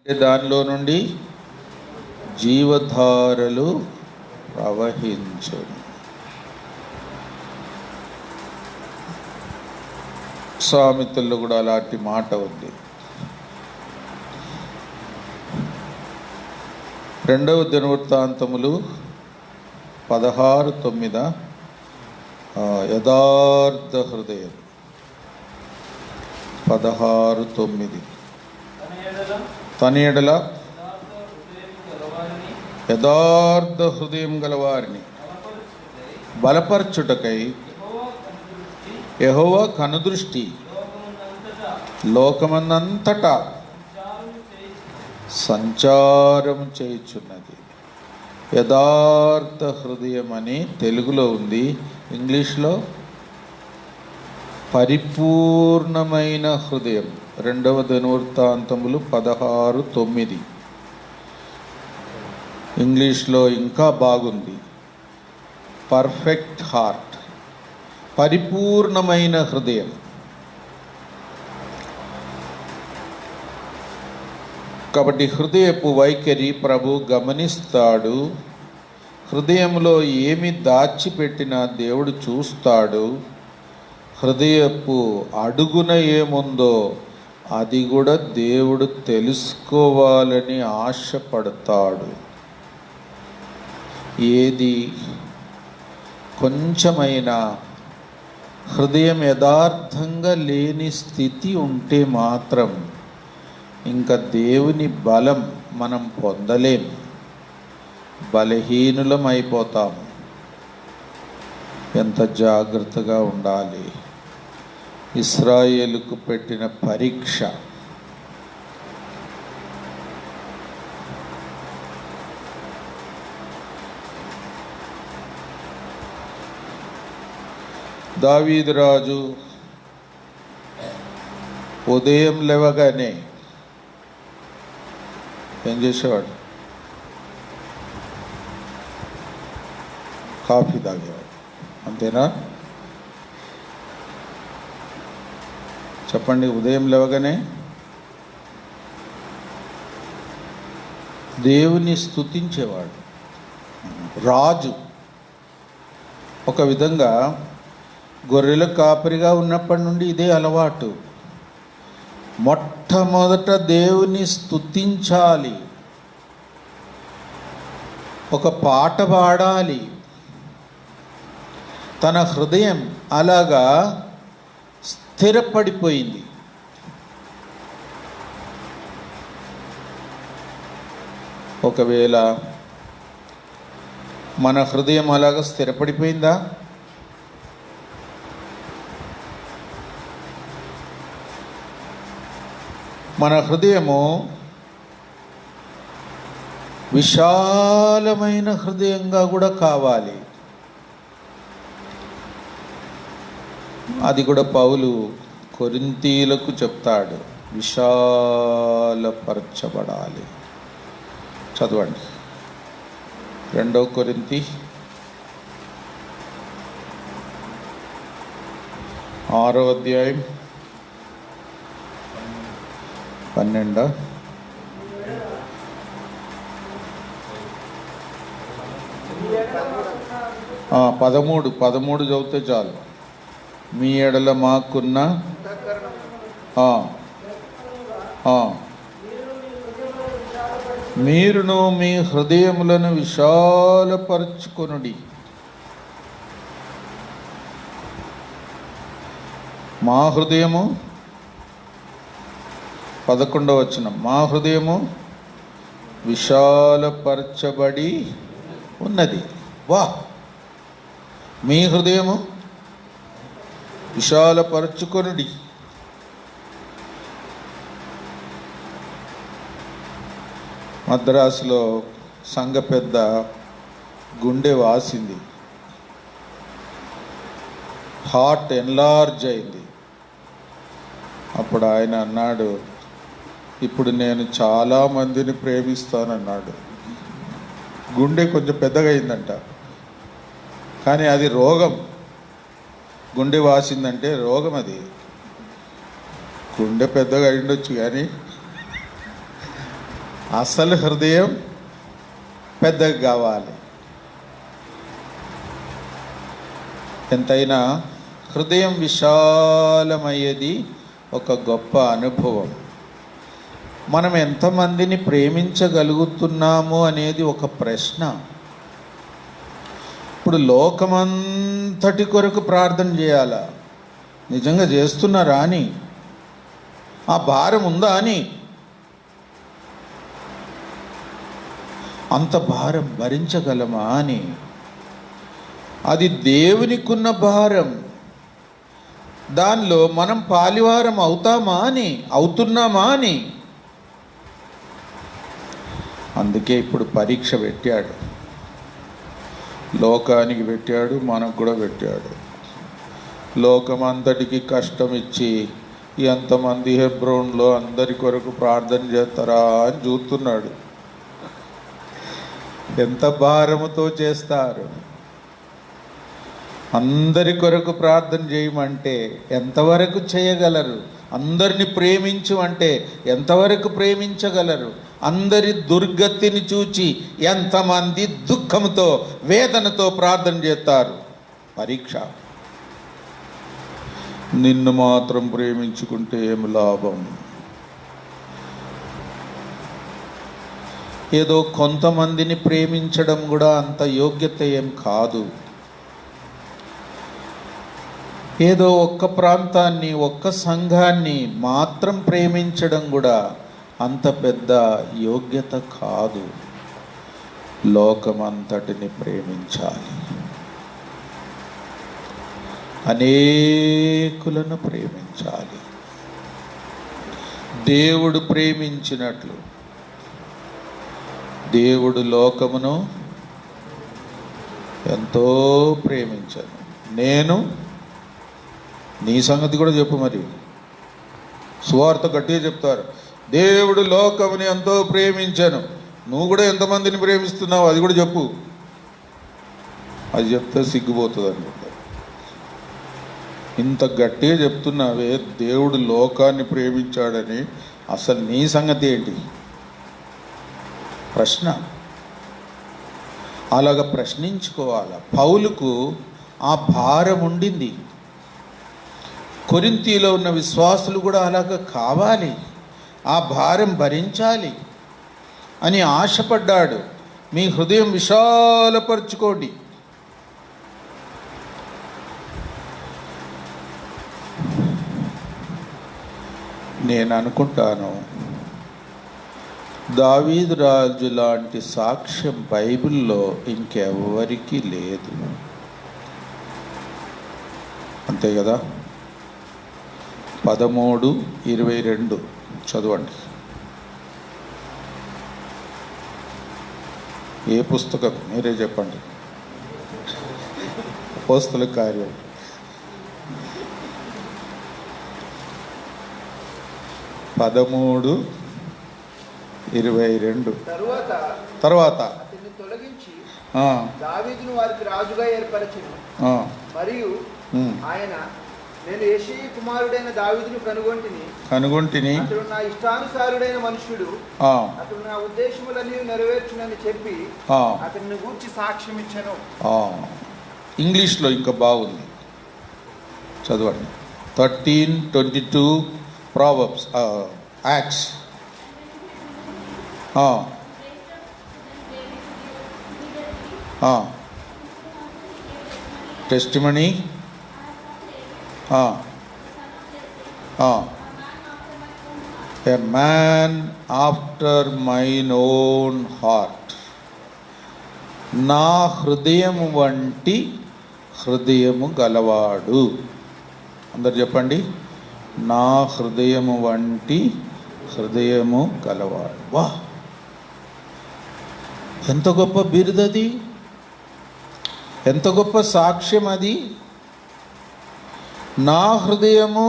దానిలో నుండి జీవధారలు ప్రవహించును. సామెతల్లో కూడా అలాంటి మాట ఉంది. 2వ దినవృత్తాంతములు 16:9 యథార్థ హృదయం. 16:9 తన యెడల యథార్థ హృదయం గలవారిని బలపరచుటకై యెహోవా కనుదృష్టి లోకమందంతటా సంచారం చేయుచున్నది. యథార్థ హృదయం అని తెలుగులో ఉంది, ఇంగ్లీష్లో పరిపూర్ణమైన హృదయం. 2వ దినవృత్తాంతములు 16:9. ఇంగ్లీష్లో ఇంకా బాగుంది, పర్ఫెక్ట్ హార్ట్, పరిపూర్ణమైన హృదయం. కాబట్టి హృదయపు వైఖరి ప్రభు గమనిస్తాడు. హృదయంలో ఏమి దాచిపెట్టినా దేవుడు చూస్తాడు. హృదయపు అడుగున ఏముందో అది కూడా దేవుడు తెలుసుకోవాలని ఆశపడతాడు. ఏది కొంచెమైనా హృదయం యథార్థంగా లేని స్థితి ఉంటే మాత్రం ఇంకా దేవుని బలం మనం పొందలేం, బలహీనులం అయిపోతాం. ఎంత జాగ్రత్తగా ఉండాలి. ఇశ్రాయేలుకు పెట్టిన పరీక్ష. దావీదు రాజు ఉదయం లేవగానే ఏం చేసేవాడు? కాఫీ తాగేవాడు. అంతేనా? చెప్పండి. ఉదయం లేవగానే దేవుని స్తుతించేవాడు రాజు. ఒక విధంగా గొర్రెల కాపరిగా ఉన్నప్పటి నుండి ఇదే అలవాటు. మొట్టమొదట దేవుని స్తుతించాలి, ఒక పాట పాడాలి. తన హృదయం అలాగా స్థిరపడిపోయింది. ఒకవేళ మన హృదయం అలాగా స్థిరపడిపోయిందా? మన హృదయము విశాలమైన హృదయంగా కూడా కావాలి. అది కూడా పౌలు కొరింథీయులకు చెప్తాడు, విశాలపరచబడాలి. చదవండి 2 కొరింథీ 6వ అధ్యాయం 12. 13 చదివితే చాలు. మీ ఎడల మాకున్న మీరును మీ హృదయములను విశాలపరచుకొనుడి. మా హృదయము 11వ వచనం, మా హృదయము విశాలపరచబడి ఉన్నది. వా, మీ హృదయము విశాలపరచుకొనుడి. మద్రాసులో సంఘ పెద్ద గుండె వాసింది, హార్ట్ ఎన్లార్జ్ అయింది. అప్పుడు ఆయన అన్నాడు, ఇప్పుడు నేను చాలామందిని ప్రేమిస్తానన్నాడు. గుండె కొంచెం పెద్దగా అయిందంట, కానీ అది రోగం. గుండె వాసిందంటే రోగం. అది గుండె పెద్దగా అయిండొచ్చు కానీ అసలు హృదయం పెద్దగా కావాలి. ఎంతైనా హృదయం విశాలమయ్యేది ఒక గొప్ప అనుభవం. మనం ఎంతమందిని ప్రేమించగలుగుతున్నాము అనేది ఒక ప్రశ్న. ఇప్పుడు లోకమంతటి కొరకు ప్రార్థన చేయాలా? నిజంగా చేస్తున్నారా అని, ఆ భారం ఉందా అని, అంత భారం భరించగలమా అని, అది దేవునికున్న భారం, దానిలో మనం పాలివారం అవుతామా అని, అవుతున్నామా అని. అందుకే ఇప్పుడు పరీక్ష పెట్టాడు, లోకానికి పెట్టాడు, మనకు కూడా పెట్టాడు. లోకమంతటికి కష్టం ఇచ్చి ఎంతమంది హెబ్రోన్లో అందరి కొరకు ప్రార్థన చేస్తారా అని చూస్తున్నాడు. ఎంత భారముతో చేస్తారు? అందరి కొరకు ప్రార్థన చేయమంటే ఎంతవరకు చేయగలరు? అందరిని ప్రేమించు అంటే ఎంతవరకు ప్రేమించగలరు? అందరి దుర్గతిని చూచి ఎంతమంది దుఃఖంతో వేదనతో ప్రార్థన చేస్తారు? పరీక్ష. నిన్ను మాత్రం ప్రేమించుకుంటే ఏమి లాభం? ఏదో కొంతమందిని ప్రేమించడం కూడా అంత యోగ్యత ఏం కాదు. ఏదో ఒక్క ప్రాంతాన్ని, ఒక్క సంఘాన్ని మాత్రం ప్రేమించడం కూడా అంత పెద్ద యోగ్యత కాదు. లోకమంతటిని ప్రేమించాలి, అనేకులను ప్రేమించాలి. దేవుడు ప్రేమించినట్లు దేవుడు లోకమును ఎంతో ప్రేమించాను. నేను నీ సంగతి కూడా చెప్పు. మరి సువార్త గట్టిగా చెప్తారు, దేవుడు లోకముని ఎంతో ప్రేమించాను. నువ్వు కూడా ఎంతమందిని ప్రేమిస్తున్నావు అది కూడా చెప్పు. అది చెప్తే సిగ్గుపోతుంది అనుకుంటా. ఇంత గట్టిగా చెప్తున్నావే దేవుడు లోకాన్ని ప్రేమించాడని, అసలు నీ సంగతి ఏంటి? ప్రశ్న. అలాగ ప్రశ్నించుకోవాలి. పౌలుకు ఆ భారం ఉండింది. కొరింథీలో ఉన్న విశ్వాసులు కూడా అలాగ కావాలి, ఆ భారం భరించాలి అని ఆశపడ్డాడు. మీ హృదయం విశాలపరుచుకోండి. నేను అనుకుంటాను, దావీదు రాజు లాంటి సాక్ష్యం బైబిల్లో ఇంకెవరికీ లేదు. అంతే కదా? 13:22 చదవండి. ఏ పుస్తకం? మీరే చెప్పండి. అపోస్తలుల కార్యం 13:22. తర్వాత తొలగించి దావీదును వారికి రాజుగా ఏర్పరచెను. మరియు ఆయన, నేను యెషయి కుమారుడైన దావీదును కనుగొంటిని, అతడు నా ఇష్టానుసారుడైన మనుష్యుడు, అతడు నా ఉద్దేశములన్నీ నెరవేర్చునని చెప్పి అతన్ని గూర్చి సాక్ష్యం ఇచ్చాను. ఇంగ్లీష్లో ఇంకా బాగుంది, చదవండి. 13:22 Proverbs, Acts. Testimony. A man after mine own heart. నా హృదయము వంటి హృదయము గలవాడు. అందరు చెప్పండి, నా హృదయము వంటి హృదయము గలవాడు. వా, ఎంత గొప్ప బిరుదది, ఎంత గొప్ప సాక్ష్యం అది. నా హృదయము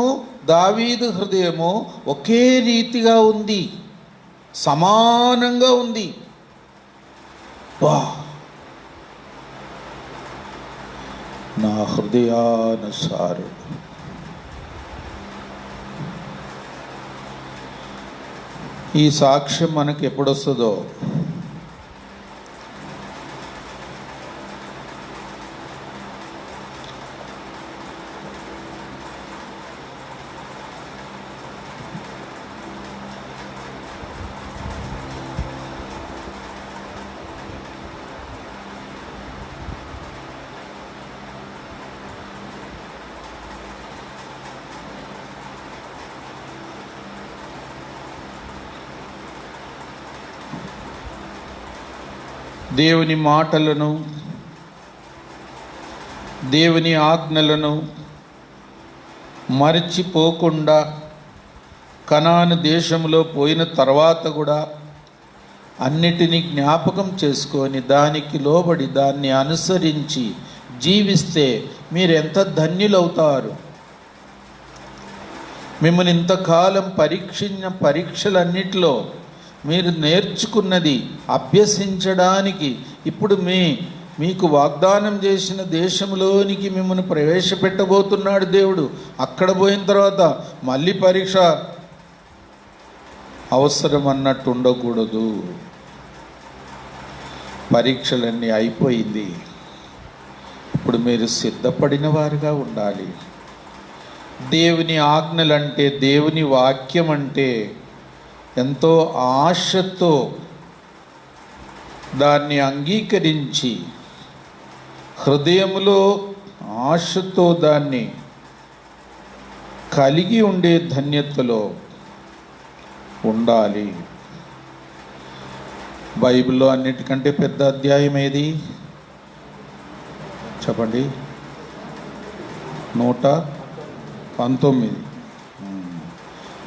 దావీదు హృదయము ఒకే రీతిగా ఉంది, సమానంగా ఉంది. వా, నా హృదయానుసారుడు. ఈ సాక్ష్యం మనకి ఎప్పుడొస్తుందో, దేవుని మాటలను, దేవుని ఆజ్ఞలను మరచిపోకుండా కనాను దేశంలో పోయిన తర్వాత కూడా అన్నిటినీ జ్ఞాపకం చేసుకొని దానికి లోబడి దాన్ని అనుసరించి జీవిస్తే మీరెంత ధన్యులవుతారు. మిమ్మల్ని ఇంతకాలం పరీక్షించిన పరీక్షలన్నిటిలో మీరు నేర్చుకున్నది అభ్యసించడానికి ఇప్పుడు మీకు వాగ్దానం చేసిన దేశంలోనికి మిమ్మల్ని ప్రవేశపెట్టబోతున్నాడు దేవుడు. అక్కడ పోయిన తర్వాత మళ్ళీ పరీక్ష అవసరం అన్నట్టు ఉండకూడదు. పరీక్షలన్నీ అయిపోయింది, ఇప్పుడు మీరు సిద్ధపడిన వారుగా ఉండాలి. దేవుని ఆజ్ఞలంటే, దేవుని వాక్యం అంటే ఎంతో ఆశతో దాన్ని అంగీకరించి హృదయంలో ఆశతో దాన్ని కలిగి ఉండే ధన్యతలో ఉండాలి. బైబిల్లో అన్నిటికంటే పెద్ద అధ్యాయం ఏది చెప్పండి? 119.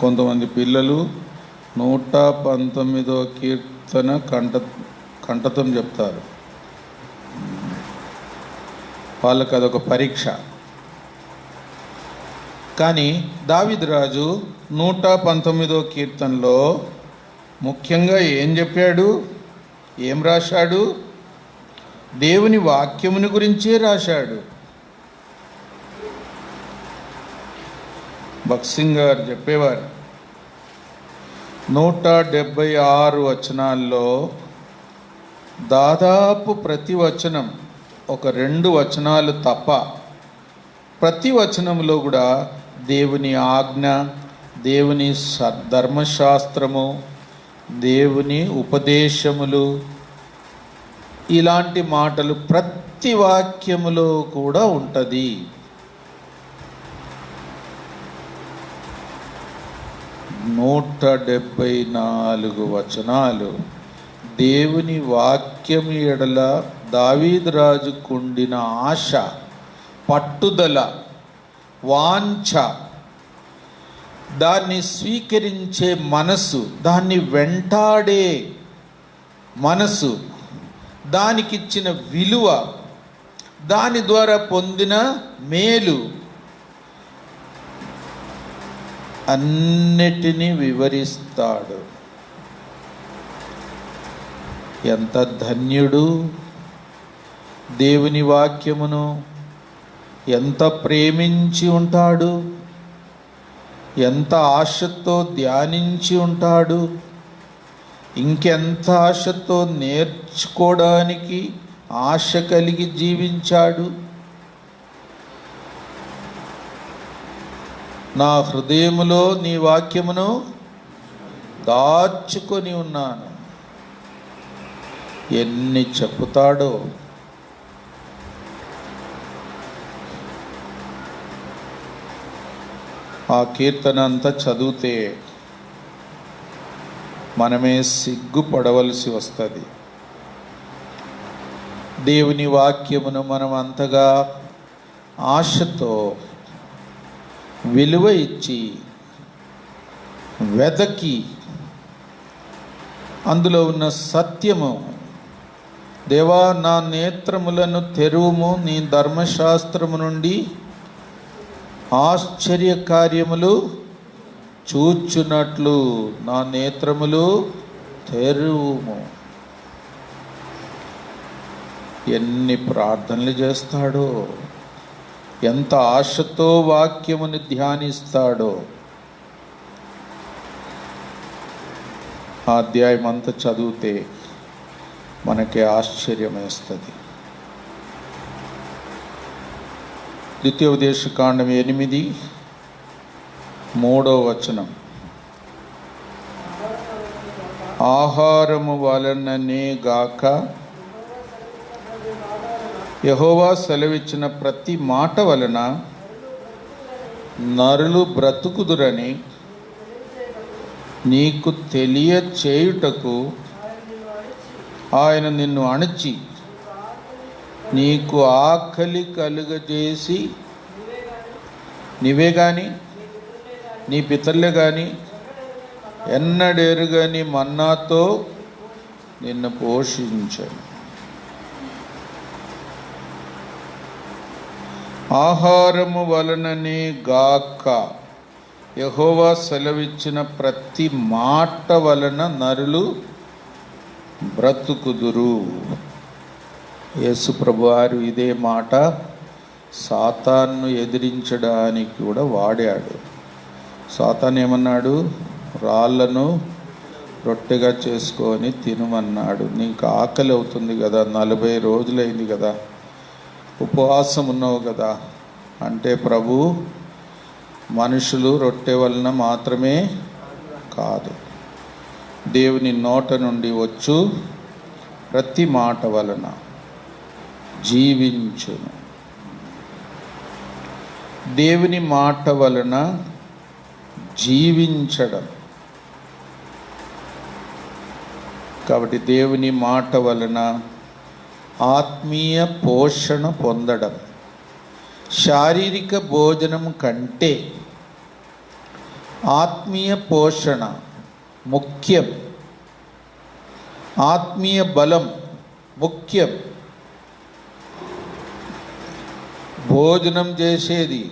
కొంతమంది పిల్లలు 119వ కీర్తన కంఠతం చెప్తారు. వాళ్ళకి అదొక పరీక్ష. కానీ దావీదు రాజు 119వ కీర్తనలో ముఖ్యంగా ఏం చెప్పాడు, ఏం రాశాడు? దేవుని వాక్యముని గురించే రాశాడు. భక్సింగ్ గారు చెప్పేవారు 176 వచనాల్లో దాదాపు ప్రతి వచనం, ఒక 2 వచనాలు తప్ప ప్రతి వచనంలో కూడా దేవుని ఆజ్ఞ, దేవుని ధర్మశాస్త్రము, దేవుని ఉపదేశములు, ఇలాంటి మాటలు ప్రతి వాక్యములో కూడా ఉంటుంది. 174 వచనాలు దేవుని వాక్యం ఎడల దావీదు రాజుకుండిన ఆశ, పట్టుదల, వాంఛ, దాన్ని స్వీకరించే మనసు, దాన్ని వెంటాడే మనసు, దానికిచ్చిన విలువ, దాని ద్వారా పొందిన మేలు అన్నిటినీ వివరిస్తాడు. ఎంత ధన్యుడు! దేవుని వాక్యమును ఎంత ప్రేమించి ఉంటాడు, ఎంత ఆశతో ధ్యానించి ఉంటాడు, ఇంకెంత ఆశతో నేర్చుకోవడానికి ఆశ కలిగి జీవించాడు. నా హృదయములో నీ వాక్యమును దాచుకొని ఉన్నాను. ఎన్ని చెప్పుతాడో. ఆ కీర్తన అంతా చదివితే మనమే సిగ్గుపడవలసి వస్తుంది. దేవుని వాక్యమును మనం అంతగా ఆశతో విలువ ఇచ్చి వెదకి అందులో ఉన్న సత్యము, దేవా నా నేత్రములను తెరువుము, నీ ధర్మశాస్త్రము నుండి ఆశ్చర్య కార్యములు చూచున్నట్లు నా నేత్రములు తెరువుము. ఎన్ని ప్రార్థనలు చేస్తాడో, ఎంత ఆశతో వాక్యముని ధ్యానిస్తాడో. ఆ అధ్యాయం అంతా చదివితే మనకి ఆశ్చర్యం వేస్తుంది. ద్వితీయోపదేశకాండం 8:3 ఆహారము వలననే గాక యెహోవా సెలవిచ్చిన ప్రతి మాట వలన నరులు బ్రతుకుదురని నీకు తెలియచేయుటకు ఆయన నిన్ను అణచి నీకు ఆకలి కలుగజేసి నీవే గాని నీ పితరులే గాని ఎన్నడెరుగని మన్నాతో నిన్ను పోషించను. ఆహారము వలననే గాక యెహోవా సెలవిచ్చిన ప్రతి మాట వలన నరులు బ్రతుకుదురు. యేసు ప్రభువారు ఇదే మాట సాతాన్ను ఎదిరించడానికి కూడా వాడాడు. సాతాన్ ఏమన్నాడు? రాళ్ళను రొట్టెగా చేసుకొని తినమన్నాడు. నీకు ఆకలి అవుతుంది కదా, 40 రోజులైంది కదా, ఉపవాసం ఉన్నావు కదా అంటే, ప్రభు మనుషులు రొట్టె వలన మాత్రమే కాదు, దేవుని నోట నుండి వచ్చు ప్రతి మాట వలన జీవించును. దేవుని మాట వలన జీవించడం. కాబట్టి దేవుని మాట వలన ఆత్మీయ పోషణ పొందడం శారీరక భోజనం కంటే ఆత్మీయ పోషణ ముఖ్యం. ఆత్మీయ బలం ముఖ్యం. భోజనం చేసేది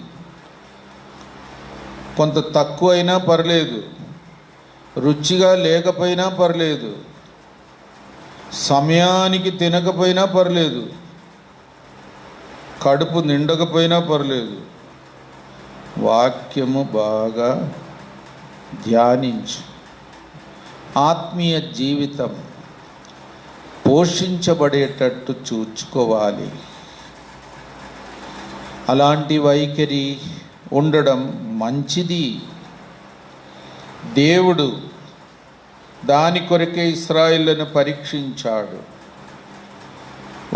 కొంత తక్కువైనా పర్లేదు, రుచిగా లేకపోయినా పర్లేదు, సమయానికి తినకపోయినా పర్లేదు, కడుపు నిండకపోయినా పర్లేదు, వాక్యము బాగా ధ్యానించు. ఆత్మీయ జీవితం పోషించబడేటట్టు చూచుకోవాలి. అలాంటి వైఖరి ఉండడం మంచిది. దేవుడు దాని కొరకే ఇశ్రాయేలును పరీక్షించాడు.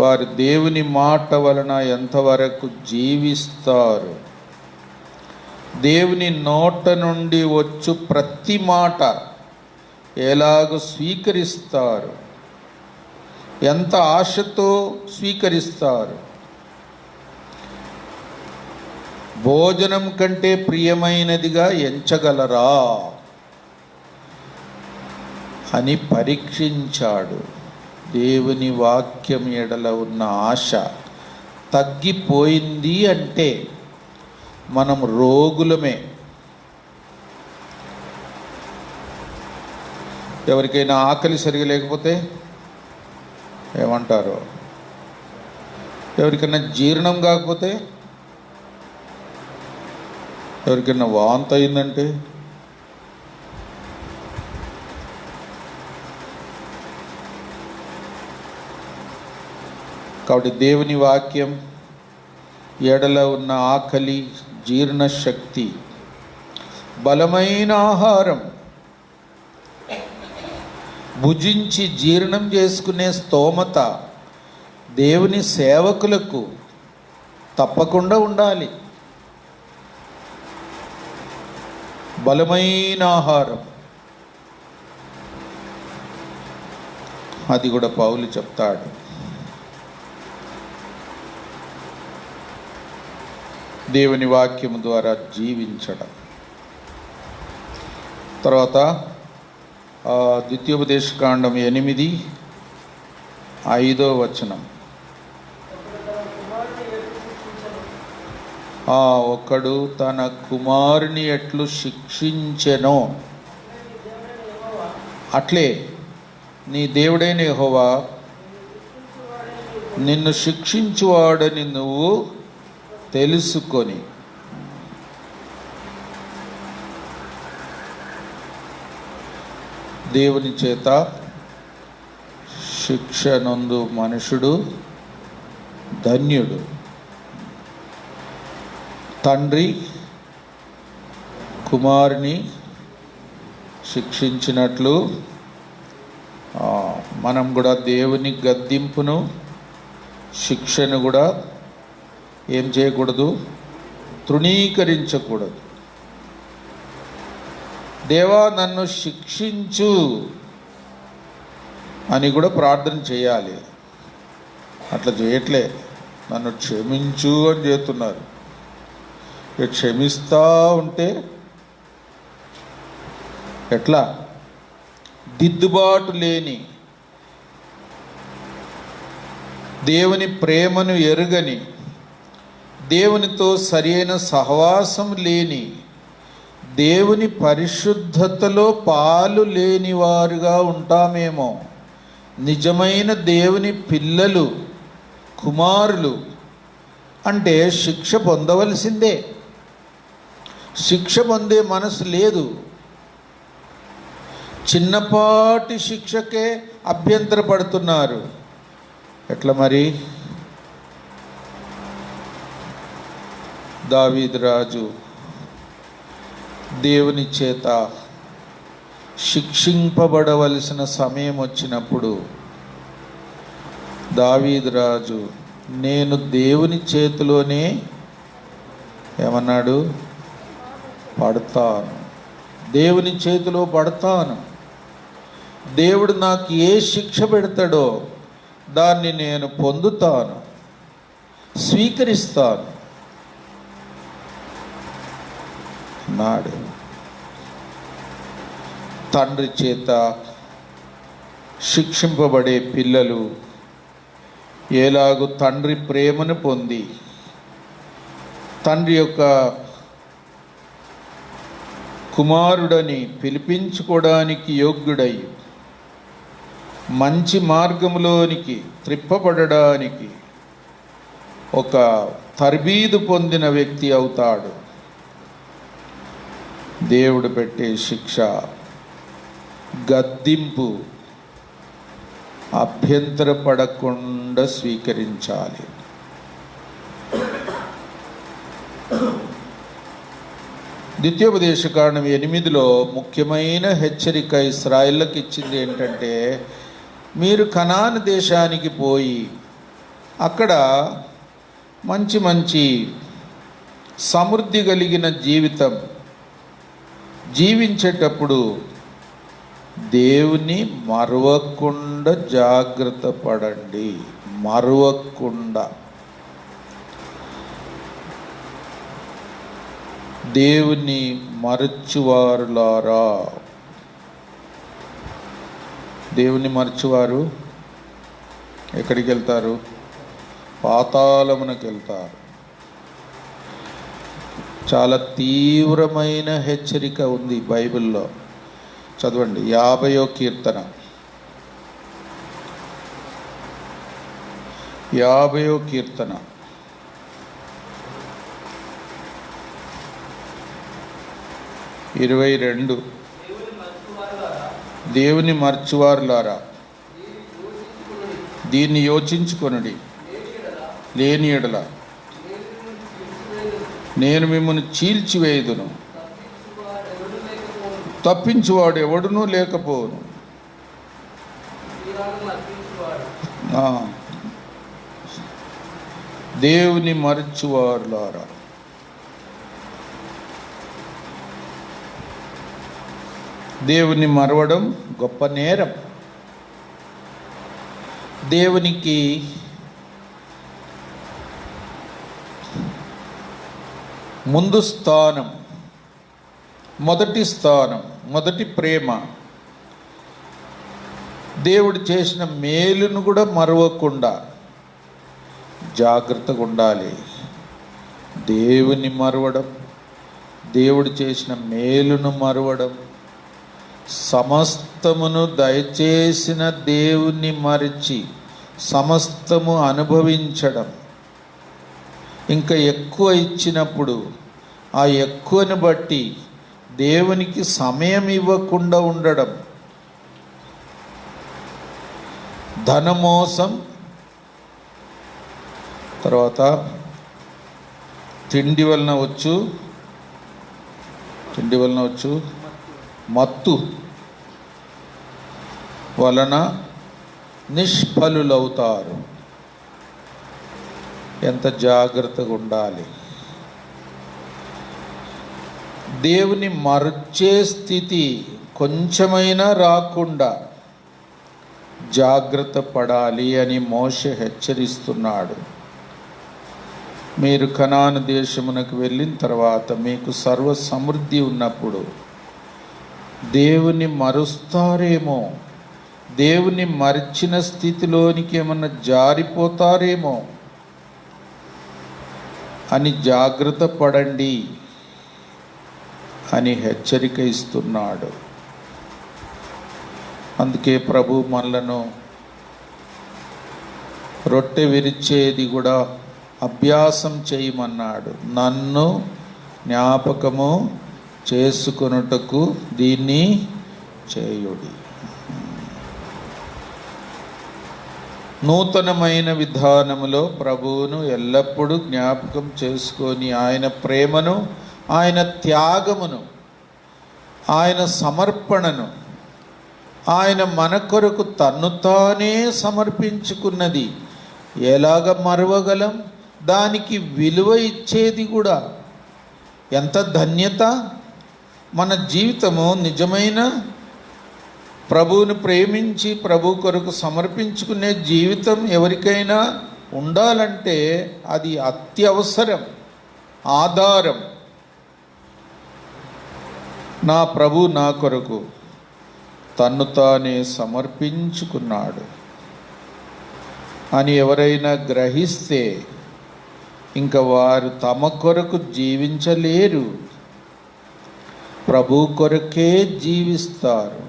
వారు దేవుని మాట వలన ఎంతవరకు జీవిస్తారు, దేవుని నోట నుండి వచ్చు ప్రతి మాట ఎలాగ స్వీకరిస్తారు, ఎంత ఆశతో స్వీకరిస్తారు. భోజనం కంటే ప్రియమైనదిగా ఎంచగలరా అని పరీక్షించాడు. దేవుని వాక్యం ఎడల ఉన్న ఆశ తగ్గిపోయింది అంటే మనం రోగులమే. ఎవరికైనా ఆకలి సరిగా లేకపోతే ఏమంటారు? ఎవరికైనా జీర్ణం కాకపోతే, ఎవరికైనా వాంతి అయిందంటే, కాబట్టి దేవుని వాక్యం ఎడల ఉన్న ఆకలి, జీర్ణశక్తి, బలమైన ఆహారం, భుజించి జీర్ణం చేసుకునే స్తోమత దేవుని సేవకులకు తప్పకుండా ఉండాలి. బలమైన ఆహారం, అది కూడా పౌలు చెప్తాడు. దేవుని వాక్యం ద్వారా జీవించడం. తర్వాత ద్వితీయోపదేశకాండం 8:5 ఒకడు తన కుమారుని ఎట్లు శిక్షించెనో అట్లే నీ దేవుడైన యెహోవా నిన్ను శిక్షించువాడని నువ్వు తెలుసుకొని. దేవుని చేత శిక్ష నందు మనుషుడు ధన్యుడు. తండ్రి కుమారుని శిక్షించినట్లు మనం కూడా దేవుని గద్దింపును శిక్షను కూడా ఏం చేయకూడదు, తృణీకరించకూడదు. దేవా నన్ను శిక్షించు అని కూడా ప్రార్థన చేయాలి. అట్లా చేయట్లే, నన్ను క్షమించు అని చేస్తున్నారు. క్షమిస్తూ ఉంటే ఎట్లా? దిద్దుబాటు లేని, దేవుని ప్రేమను ఎరుగని, దేవునితో సరియైన సహవాసం లేని, దేవుని పరిశుద్ధతలో పాలు లేని వారుగా ఉంటామేమో. నిజమైన దేవుని పిల్లలు, కుమారులు అంటే శిక్ష పొందవలసిందే. శిక్ష పొందే మనసు లేదు. చిన్నపాటి శిక్షకే అభ్యంతరపడుతున్నారు. ఎట్లా మరి? దావీదు రాజు దేవుని చేత శిక్షింపబడవలసిన సమయం వచ్చినప్పుడు దావీదు రాజు నేను దేవుని చేతిలోనే ఏమన్నాడు? పడతాను, దేవుని చేతిలో పడతాను. దేవుడు నాకు ఏ శిక్ష పెడతాడో దాన్ని నేను పొందుతాను, స్వీకరిస్తాను నాడు. తండ్రి చేత శిక్షింపబడే పిల్లలు ఎలాగూ తండ్రి ప్రేమను పొంది తండ్రి యొక్క కుమారుడని పిలిపించుకోవడానికి యోగ్యుడై మంచి మార్గంలోనికి త్రిప్పబడడానికి ఒక తర్బీదు పొందిన వ్యక్తి అవుతాడు. దేవుడు పెట్టే శిక్ష, గద్దింపు అభ్యంతరపడకుండా స్వీకరించాలి. ద్వితీయోపదేశకాండం 8లో ముఖ్యమైన హెచ్చరిక ఇశ్రాయేలుకి ఇచ్చింది ఏంటంటే, మీరు కనాను దేశానికి పోయి అక్కడ మంచి మంచి సమృద్ధి కలిగిన జీవితం జీవించేటప్పుడు దేవుని మరువకుండా జాగ్రత్త పడండి. మరువకుండా. దేవుని మరచువారులారా. దేవుని మరచువారు ఎక్కడికి వెళ్తారు? పాతాళమునకు వెళ్తారు. చాలా తీవ్రమైన హెచ్చరిక ఉంది బైబిల్లో. చదవండి 50వ కీర్తన. 50వ కీర్తన 22. దేవుని మరచువారులారా, దీన్ని యోచించుకొనుడి. లేని ఎడల నేను మిమ్మల్ని చీల్చివేయుదును, తప్పించువాడు ఎవడునూ లేకపోను. దేవుని మరచువారులారా. దేవుని మరవడం గొప్ప నేరం. దేవునికి ముందు స్థానం, మొదటి స్థానం, మొదటి ప్రేమ. దేవుడు చేసిన మేలును కూడా మరవకుండా జాగ్రత్తగా ఉండాలి. దేవుని మరవడం, దేవుడు చేసిన మేలును మరవడం, సమస్తమును దయచేసిన దేవుని మరిచి సమస్తము అనుభవించడం, ఇంకా ఎక్కువ ఇచ్చినప్పుడు ఆ ఎక్కువను బట్టి దేవునికి సమయం ఇవ్వకుండా ఉండడం, ధనమోసం, తర్వాత తిండి వలన వచ్చు మత్తు వలన నిష్ఫలులవుతారు. ఎంత జాగ్రత్తగా ఉండాలి. దేవుని మర్చే స్థితి కొంచెమైనా రాకుండా జాగ్రత్త పడాలి అని మోషే హెచ్చరిస్తున్నాడు. మీరు కనాను దేశమునకు వెళ్ళిన తర్వాత మీకు సర్వ సమృద్ధి ఉన్నప్పుడు దేవుని మరుస్తారేమో, దేవుని మరిచిన స్థితిలోనికి ఏమన్నా జారిపోతారేమో అని జాగ్రత్త పడండి అని హెచ్చరిక ఇస్తున్నాడు. అందుకే ప్రభు మనలను రొట్టె విరిచేది కూడా అభ్యాసం చేయమన్నాడు. నన్ను జ్ఞాపకము చేసుకొనుటకు దీన్ని చేయుడి. నూతనమైన విధానములో ప్రభువును ఎల్లప్పుడూ జ్ఞాపకం చేసుకొని ఆయన ప్రేమను, ఆయన త్యాగమును, ఆయన సమర్పణను, ఆయన మన కొరకు తన్ను తానే సమర్పించుకున్నది ఎలాగ మరవగలం? దానికి విలువ ఇచ్చేది కూడా ఎంత ధన్యత! మన జీవితము నిజమైన ప్రభువును ప్రేమించి ప్రభు కొరకు సమర్పించుకునే జీవితం ఎవరికైనా ఉండాలంటే అది అత్యవసరం, ఆధారం. నా ప్రభు నా కొరకు తన్ను తానే సమర్పించుకున్నాడు అని ఎవరైనా గ్రహిస్తే ఇంకా వారు తమ కొరకు జీవించలేరు, ప్రభు కొరకే జీవిస్తారు.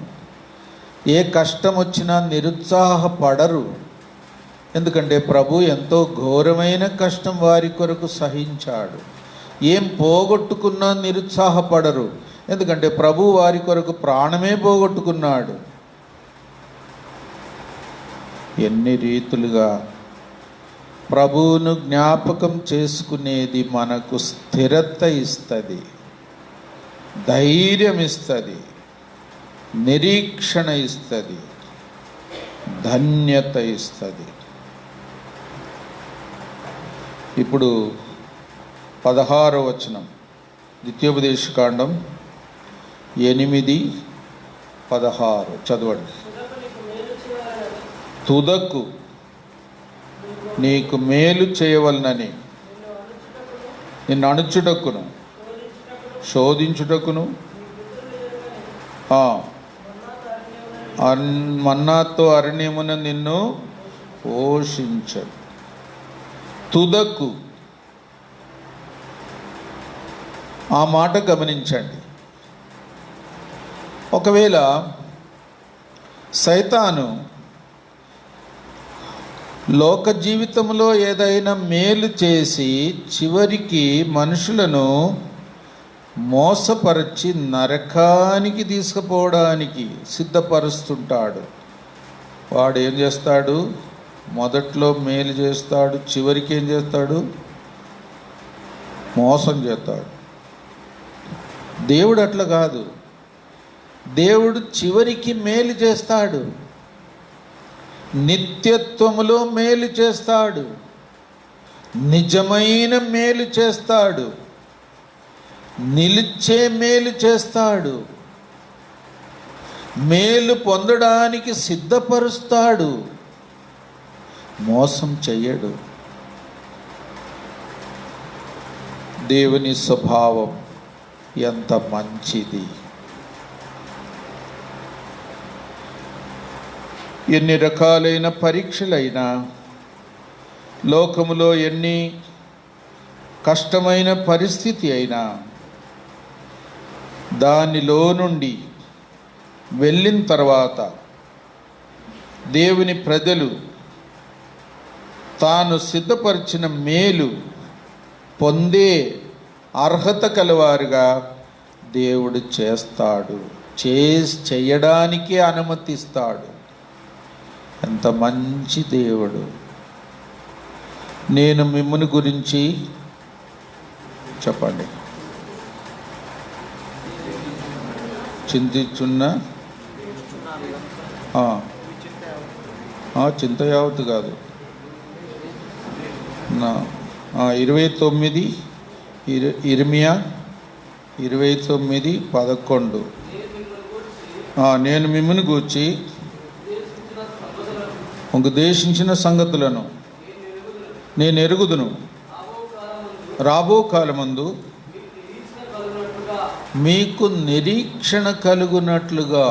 ఏ కష్టం వచ్చినా నిరుత్సాహపడరు. ఎందుకంటే ప్రభు ఎంతో ఘోరమైన కష్టం వారి కొరకు సహించాడు. ఏం పోగొట్టుకున్నా నిరుత్సాహపడరు. ఎందుకంటే ప్రభు వారి కొరకు ప్రాణమే పోగొట్టుకున్నాడు. ఎన్ని రీతులుగా ప్రభువును జ్ఞాపకం చేసుకునేది మనకు స్థిరత ఇస్తుంది, ధైర్యం ఇస్తుంది, నిరీక్షణ ఇస్తుంది, ధన్యత ఇస్తుంది. ఇప్పుడు 16వ వచనం, ద్వితీయోపదేశకాండం 8:16 చదవండి. తుదకు నీకు మేలు చేయవలనని నిన్ను అణుచుటకును శోధించుటకును మన్నాతో అరణ్యమున నిన్ను పోషించడు. తుదకు, ఆ మాట గమనించండి. ఒకవేళ సైతాను లోక జీవితంలో ఏదైనా మేలు చేసి చివరికి మనుషులను మోసపరిచి నరకానికి తీసుకుపోవడానికి సిద్ధపరుస్తుంటాడు. వాడు ఏం చేస్తాడు? మొదట్లో మేలు చేస్తాడు, చివరికి ఏం చేస్తాడు? మోసం చేస్తాడు. దేవుడు అట్లా కాదు. దేవుడు చివరికి మేలు చేస్తాడు, నిత్యత్వములో మేలు చేస్తాడు, నిజమైన మేలు చేస్తాడు, నిలిచే మేలు చేస్తాడు, మేలు పొందడానికి సిద్ధపరుస్తాడు, మోసం చెయ్యడు. దేవుని స్వభావం ఎంత మంచిది! ఎన్ని రకాలైన పరీక్షలైనా, లోకములో ఎన్ని కష్టమైన పరిస్థితి అయినా దానిలో నుండి వెళ్ళిన తర్వాత దేవుని ప్రజలు తాను సిద్ధపరిచిన మేలు పొందే అర్హత కలవారుగా దేవుడు చేస్తాడు, చేయడానికే అనుమతిస్తాడు. ఎంత మంచి దేవుడు. నేను మిమ్ముని గురించి చెప్పండి. చింతించున్న చింత యావత్తు కాదు, 29 ఇర్మియా 29:11. నేను మిమ్ముని గూర్చి ఉపదేశించిన సంగతులను నేను ఎరుగుదును, రాబో కాలమందు మీకు నిరీక్షణ కలుగునట్లుగా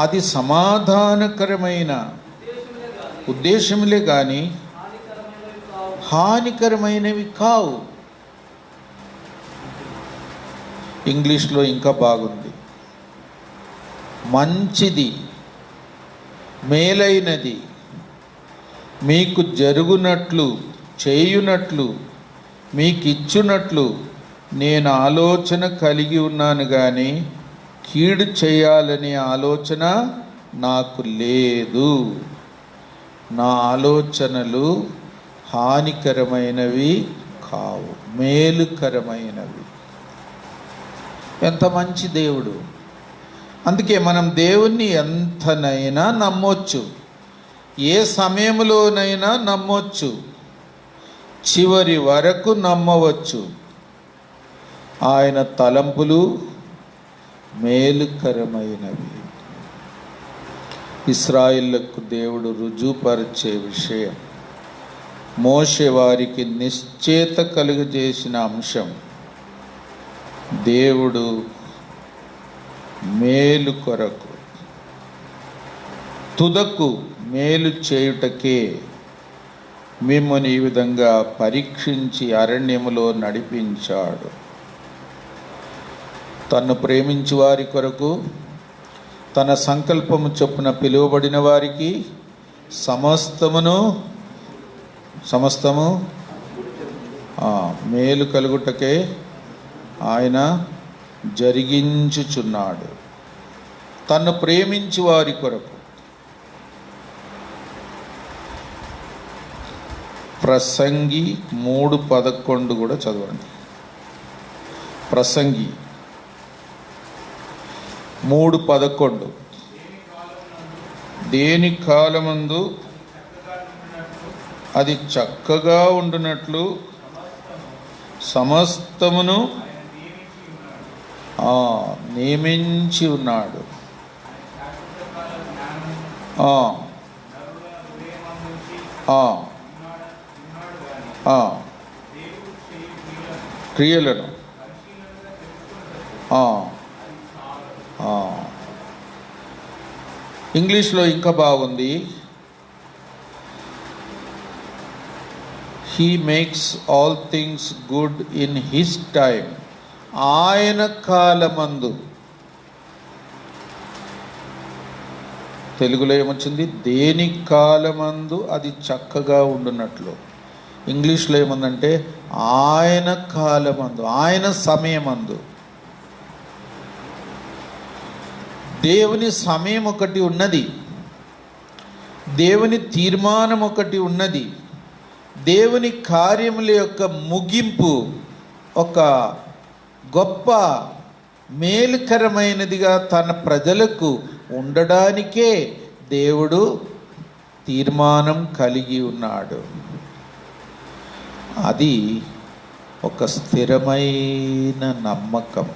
అది సమాధానకరమైన ఉద్దేశములే కానీ హానికరమైనవి కావు. ఇంగ్లీష్లో ఇంకా బాగుంది. మంచిది, మేలైనది మీకు జరుగునట్లు చేయునట్లు మీకు ఇచ్చునట్లు నేను ఆలోచన కలిగి ఉన్నాను, కానీ కీడు చేయాలనే ఆలోచన నాకు లేదు. నా ఆలోచనలు హానికరమైనవి కావు, మేలుకరమైనవి. ఎంత మంచి దేవుడు. అందుకే మనం దేవుణ్ణి ఎంతనైనా నమ్మొచ్చు, ఏ సమయంలోనైనా నమ్మొచ్చు, చివరి వరకు నమ్మవచ్చు. ఆయన తలంపులు మేలుకరమైనవి. ఇశ్రాయేలుకు దేవుడు రుజువుపరిచే విషయం, మోషే వారికి నిశ్చేత కలుగజేసిన అంశం, దేవుడు మేలు కొరకు తుదకు మేలు చేయుటకే మిమ్మల్ని ఈ విధంగా పరీక్షించి అరణ్యములో నడిపించాడు. తన్ను ప్రేమించి వారి కొరకు తన సంకల్పము చొప్పున పిలువబడిన వారికి సమస్తము మేలు కలుగుటకే ఆయన జరిగించుచున్నాడు. తన్ను ప్రేమించి వారి కొరకు. ప్రసంగి 3:11 కూడా చదవండి. ప్రసంగి 3:11. దేని కాలమందు అది చక్కగా ఉండునట్లు సమస్తమును నియమించి ఉన్నాడు. క్రియలను ఇంగ్లీష్లో ఇంకా బాగుంది. He makes all things good in his time. ఆయన కాలమందు. తెలుగులో ఏమొచ్చింది? దేని కాలమందు అది చక్కగా ఉండునట్లు. ఇంగ్లీష్లో ఏముందంటే ఆయన కాలమందు, ఆయన సమయమందు. దేవుని సమయం ఒకటి ఉన్నది, దేవుని తీర్మానం ఒకటి ఉన్నది, దేవుని కార్యముల యొక్క ముగింపు ఒక గొప్ప మేలుకరమైనదిగా తన ప్రజలకు ఉండడానికే దేవుడు తీర్మానం కలిగి ఉన్నాడు. అది ఒక స్థిరమైన నమ్మకం.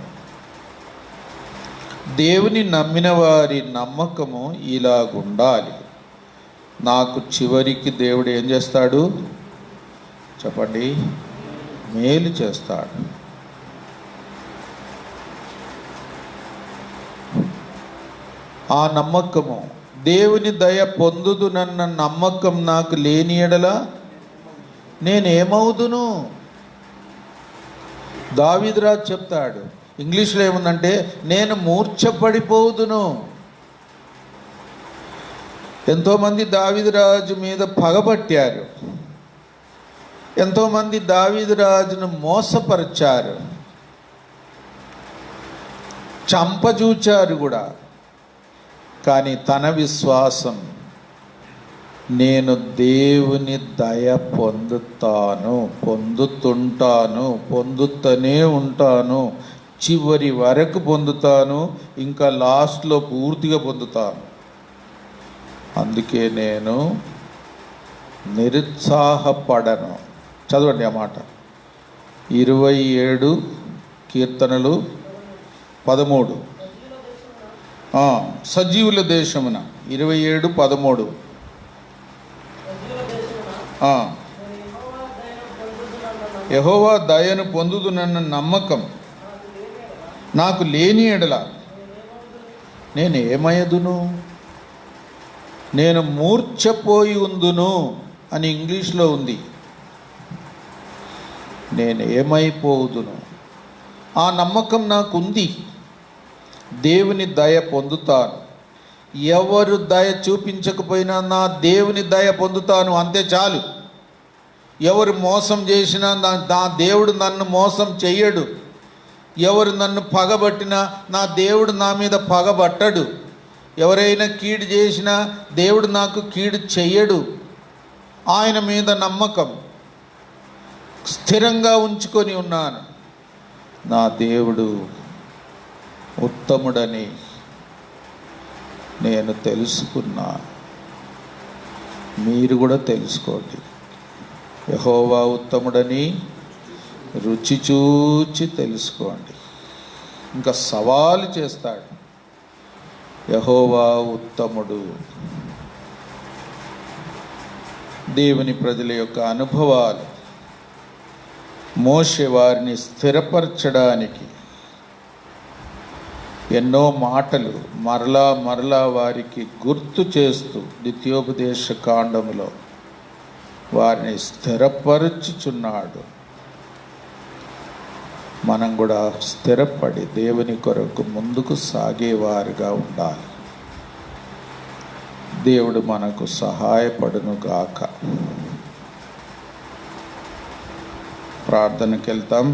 దేవుని నమ్మిన వారి నమ్మకము ఇలాగుండాలి. నాకు చివరికి దేవుడు ఏం చేస్తాడు చెప్పండి? మేలు చేస్తాడు. ఆ నమ్మకము, దేవుని దయ పొందుదునన్న నమ్మకం నాకు లేని ఎడల నేనేమవుదును? దావీదురాజు చెప్తాడు. ఇంగ్లీష్లో ఏముందంటే నేను మూర్ఛపడిపోదును. ఎంతోమంది దావీదురాజు మీద పగబట్టారు, ఎంతోమంది దావీదురాజును మోసపరిచారు, చంపజూచారు కూడా. కానీ తన విశ్వాసం, నేను దేవుని దయ పొందుతాను, పొందుతుంటాను, పొందుతూనే ఉంటాను, చివరి వరకు పొందుతాను, ఇంకా లాస్ట్లో పూర్తిగా పొందుతాను. అందుకే నేను నిరుత్సాహపడను. చదవండి ఆ మాట. 27 కీర్తనలు 13. సజీవుల దేశమున 27:13. యెహోవా దయను పొందుదునన్న నమ్మకం నాకు లేని ఎడల నేను ఏమయ్యదును, నేను మూర్ఛపోయి ఉందును అని ఇంగ్లీష్లో ఉంది. నేను ఏమైపోదును, ఆ నమ్మకం నాకుంది. దేవుని దయ పొందుతాను. ఎవరు దయ చూపించకపోయినా నా దేవుని దయ పొందుతాను, అంతే చాలు. ఎవరు మోసం చేసినా నా దేవుడు నన్ను మోసం చెయ్యడు. ఎవరు నన్ను పగబట్టినా నా దేవుడు నా మీద పగబట్టడు. ఎవరైనా కీడు చేసినా దేవుడు నాకు కీడు చెయ్యడు. ఆయన మీద నమ్మకం స్థిరంగా ఉంచుకొని ఉన్నాను. నా దేవుడు ఉత్తముడని నేను తెలుసుకున్నాను. మీరు కూడా తెలుసుకోండి. యెహోవా ఉత్తముడని రుచి చూచి తెలుసుకోండి. ఇంకా సవాలు చేస్తాడు. యెహోవా ఉత్తముడు. దేవుని ప్రజల యొక్క అనుభవాలు మోషే వారిని స్థిరపరచడానికి ఎన్నో మాటలు మరలా వారికి గుర్తు చేస్తూ ద్వితీయోపదేశ కాండములో వారిని స్థిరపరచుచున్నాడు. మనం కూడా స్థిరపడి దేవుని కొరకు ముందుకు సాగేవారుగా ఉండాలి. దేవుడు మనకు సహాయపడును గాక. ప్రార్థనకి వెళ్తాం.